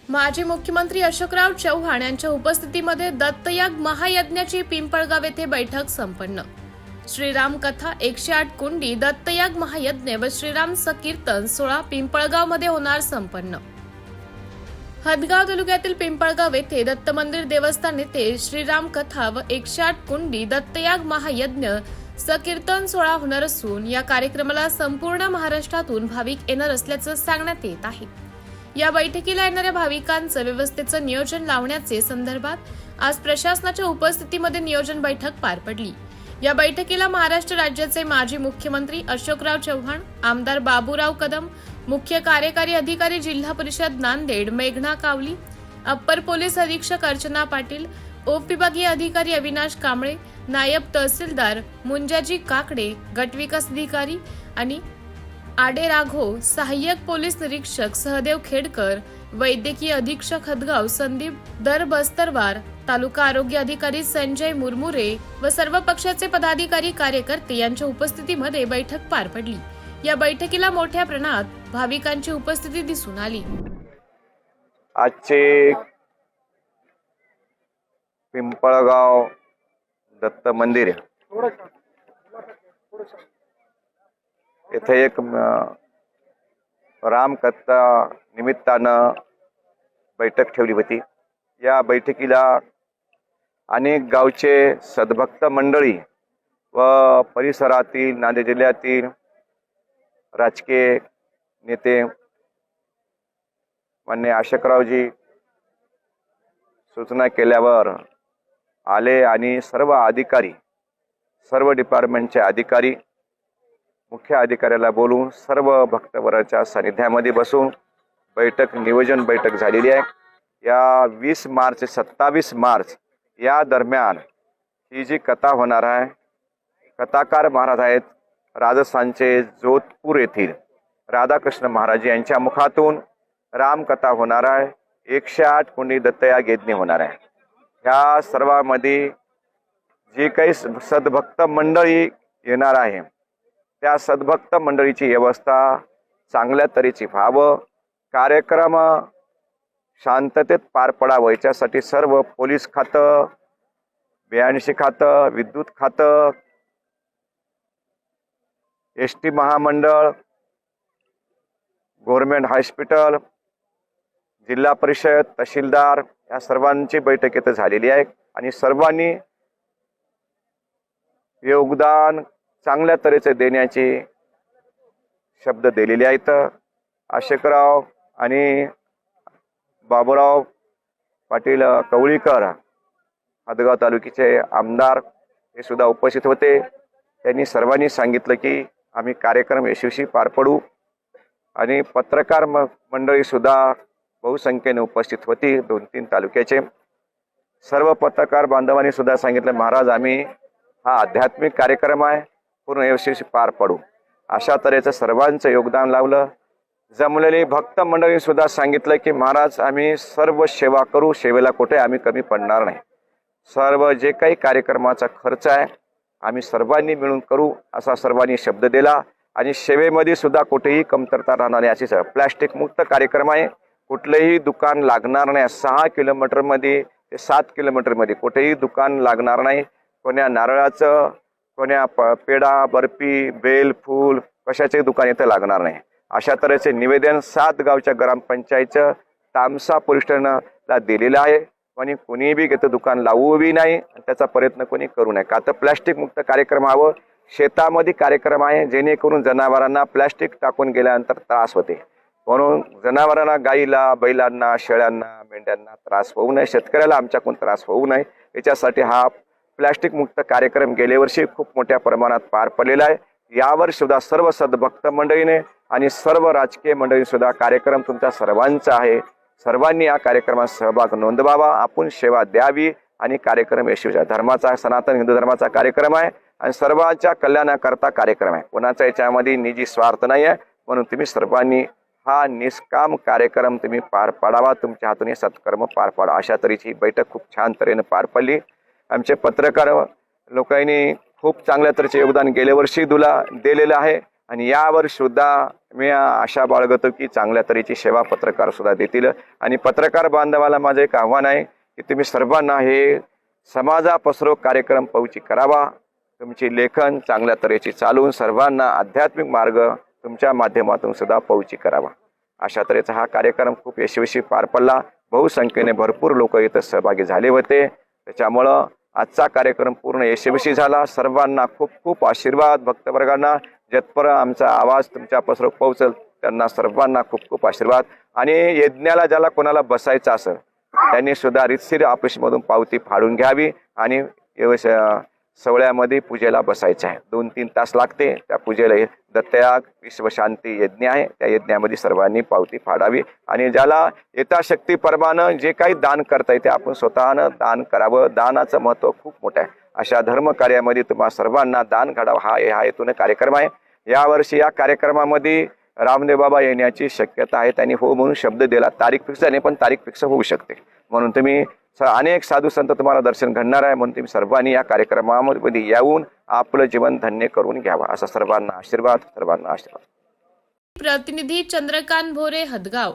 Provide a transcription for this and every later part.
माजी मुख्यमंत्री अशोकराव चव्हाण यांच्या उपस्थितीमध्ये दत्तयाग महायज्ञाची पिंपळगाव येथे बैठक संपन्न। श्रीराम कथा 108 कुंडी दत्तयाग महायज्ञ व श्रीराम संकीर्तन 16 पिंपळगाव मध्ये होणार संपन्न। हदगाव तालुक्यातील पिंपळगाव येथे दत्त मंदिर देवस्थान येथे श्रीराम कथा व 108 कुंडी दत्तयाग महायज्ञ संकीर्तन 16 होणार असून या कार्यक्रमाला संपूर्ण महाराष्ट्रातून भाविक येणार असल्याचं सांगण्यात येत आहे। या बैठकीला येणाऱ्या भाविकांचं व्यवस्थेचं नियोजन लावण्याचे संदर्भात आज प्रशासनाच्या उपस्थितीमध्ये नियोजन बैठक पार पडली। या बैठकीला महाराष्ट्र राज्याचे माजी मुख्यमंत्री अशोकराव चव्हाण, आमदार बाबूराव कदम, मुख्य कार्यकारी अधिकारी जिल्हा परिषद नांदेड मेघना कावली, अप्पर पोलीस अधीक्षक अर्चना पाटील, उपविभागीय अधिकारी अविनाश कांबळे, नायब तहसीलदार मुंजाजी काकडे, गटविकास अधिकारी आणि आडे राघव, सहाय्यक पोलीस निरीक्षक सहदेव खेडकर, वैद्यकीय अधीक्षक हदगाव संदीप दरबस्तरवार, तालुका आरोग्य अधिकारी संजय मुरमुरे व सर्व पक्षाचे पदाधिकारी कार्यकर्ते यांच्या उपस्थितीमध्ये बैठक पार पडली। या बैठकीला मोठ्या प्रमाणात भाविकांची उपस्थिती दिसून आली। आजचे पिंपळगाव दत्त मंदिर येथे एक रामकथा निमित्तानं बैठक ठेवली होती। या बैठकीला अनेक गावचे सद्भक्त मंडळी व परिसरातील नांदेड जिल्ह्यातील राजकीय नेते माननीय अशोकरावजी सूचना केल्यावर आले आणि सर्व अधिकारी, सर्व डिपार्टमेंटचे अधिकारी मुख्य अधिकाऱ्याला बोलून सर्व भक्तवराच्या सानिध्यामध्ये बसून बैठक नियोजन बैठक झालेली आहे। या 20 मार्च 27 मार्च या दरम्यान ही जी कथा होणार आहे, कथाकार महाराज आहेत राजस्थानचे जोधपूर येथील राधाकृष्ण महाराज यांच्या मुखातून रामकथा होणार आहे। 108 कुंडी दत्तयाग यज्ञ होणार आहे। ह्या सर्वांमध्ये जी काही सद्भक्त मंडळी येणार आहे त्या सद्भक्त मंडळीची व्यवस्था चांगल्या तऱ्हेची व्हावं, कार्यक्रम शांततेत पार पडावं याच्यासाठी सर्व पोलीस खातं, 82 खातं, विद्युत खातं, एसटी महामंडळ, गव्हर्नमेंट हॉस्पिटल, जिल्हा परिषद, तहसीलदार या सर्वांची बैठक इथं झालेली आहे आणि सर्वांनी योगदान चांगल्या तऱ्हेचे देण्याचे शब्द दिलेले आहेत। अशोकराव आणि बाबूराव पाटील कवळीकर हदगाव तालुक्याचे आमदार हे सुद्धा उपस्थित होते। त्यांनी सर्वांनी सांगितलं की आम्ही कार्यक्रम यशस्वी पार पडू आणि पत्रकार मंडळी सुद्धा बहुसंख्येने उपस्थित होती। 2-3 तालुक्याचे सर्व पत्रकार बांधवांनी सुद्धा सांगितलं महाराज आम्ही हा आध्यात्मिक कार्यक्रम आहे पूर्ण यशस्वी पार पडू अशा तऱ्हेचं सर्वांचं योगदान लावलं। जमलेली भक्त मंडळी सुद्धा सांगितलं की महाराज आम्ही सर्व सेवा करू, सेवेला कुठे आम्ही कमी पडणार नाही, सर्व जे काही कार्यक्रमाचा खर्च आहे आम्ही सर्वांनी मिळून करू असा सर्वांनी शब्द दिला आणि सेवेमध्ये सुद्धा कुठेही कमतरता राहणार नाही अशी प्लास्टिक मुक्त कार्यक्रम आहे। कुठलेही दुकान लागणार नाही। 6 किलोमीटरमध्ये ते 7 किलोमीटरमध्ये कुठेही दुकान लागणार नाही। कोण्या नारळाचं, कोण्या पेढा, बर्फी, बेल, फूल कशाचे दुकान इथं लागणार नाही अशा तऱ्हेचे निवेदन 7 गावच्या ग्रामपंचायतचं तामसा पोलीस स्टेशनला दिलेलं आहे। कोणी बी घेतं दुकान लावू बी नाही त्याचा प्रयत्न कोणी करू नये का तर प्लास्टिक मुक्त कार्यक्रम हवं। शेतामध्ये कार्यक्रम आहे जेणेकरून जनावरांना प्लास्टिक टाकून गेल्यानंतर त्रास होते, म्हणून जनावरांना, गाईला, बैलांना, शेळ्यांना, मेंढ्यांना त्रास होऊ नये, शेतकऱ्याला आमच्याकडून त्रास होऊ नये याच्यासाठी हा प्लास्टिक मुक्त कार्यक्रम गेल्या वर्षी खूप मोठ्या प्रमाणात पार पडलेला आहे। यावर्षी सुद्धा सर्व सद्भक्त मंडळीने आणि सर्व राजकीय मंडळी सुद्धा कार्यक्रम तुमचा सर्वांचा आहे। सर्वांनी या कार्यक्रमात सहभाग नोंदवावा, आपण सेवा द्यावी आणि कार्यक्रम यशस्वी धर्माचा, सनातन हिंदू धर्माचा कार्यक्रम आहे आणि सर्वांच्या कल्याणाकरता कार्यक्रम आहे। कोणाचा याच्यामध्ये निजी स्वार्थ नाही आहे, म्हणून तुम्ही सर्वांनी हा निष्काम कार्यक्रम तुम्ही पार पाडावा, तुमच्या हातून सत्कर्म पार पाडा अशा तऱ्हेची बैठक खूप छान तऱ्हेने पार पडली। आमचे पत्रकार लोकांनी खूप चांगल्या तऱ्हेचे योगदान गेल्या वर्षी दिलेलं आहे आणि यावर सुद्धा मी आशा बाळगतो की चांगल्या तऱ्हेची सेवा पत्रकार सुद्धा देतील. आणि पत्रकार बांधवाला माझं एक आव्हान आहे की तुम्ही सर्वांना हे समाजापसरो कार्यक्रम पहुंची करावा. तुमची लेखन चांगल्या तऱ्हेची चालवून सर्वांना आध्यात्मिक मार्ग तुमच्या माध्यमातून सुद्धा पहुंची करावा. अशा तऱ्हेचा हा कार्यक्रम खूप यशस्वी पार पडला. बहुसंख्येने भरपूर लोक इथं सहभागी झाले होते. त्याच्यामुळं आजचा कार्यक्रम पूर्ण यशस्वी झाला. सर्वांना खूप खूप आशीर्वाद. भक्तवर्गांना जतपर आमचा आवाज तुमच्या पसरो पोहोचल त्यांना सर्वांना खूप खूप आशीर्वाद. आणि यज्ञाला ज्याला कोणाला बसायचं असेल त्यांनी सुद्धा रितसर ऑफिसमधून पावती फाडून घ्यावी आणि सवळ्यामध्ये पूजेला बसायचं आहे. 2-3 तास लागते त्या पूजेला. दत्तयाग विश्वशांती यज्ञ आहे. त्या यज्ञामध्ये सर्वांनी पावती फाडावी आणि ज्याला यथाशक्तीप्रमाणे जे काही दान करता येते आपण स्वतःनं दान करावं. दानाचं महत्त्व खूप मोठं आहे. अशा धर्म कार्यामध्ये तुम्हा सर्वांना दान घडावं हा हेतून कार्यक्रम आहे. यावर्षी या कार्यक्रमामध्ये रामदेव बाबा येण्याची शक्यता आहे. त्यांनी हो म्हणून शब्द दिला. तारीख फिक्स नाही पण तारीख फिक्स होऊ शकते. म्हणून तुम्ही अनेक साधू संत तुम्हाला दर्शन घडणार आहे. म्हणून तुम्ही सर्वांनी या कार्यक्रमामध्ये येऊन आपलं जीवन धन्य करून घ्यावं असा सर्वांना आशीर्वाद. सर्वांना आशीर्वाद. प्रतिनिधी चंद्रकांत भोरे, हदगाव.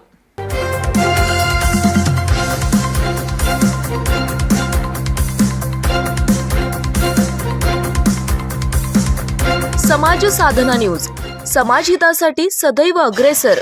समाज साधना न्यूज, समाजहितासाठी सदैव अग्रेसर.